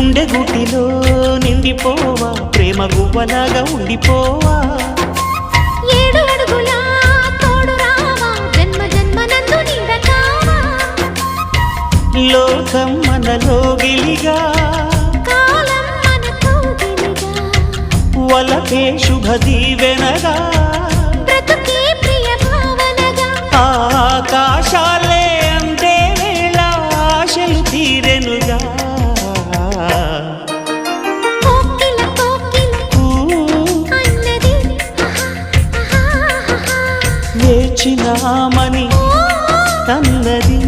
గుండె గుటిలో నిండిపోవా ప్రేమ గువ్వలాగా ఉండిపోవా 7 అడుగుల తోడు రావా జన్మ జన్మనందు నిండకావా లోకం మనలో గిలిగా కాలం మన కౌగిలిగా వలకే శుభ దీవెనగా బ్రతుకే ప్రియ భావనగా ఆకాశాలే అందే వేళ ఆశలు తీరెనుగా కోకిల కోకిల అన్నది వేచినామని తన్నది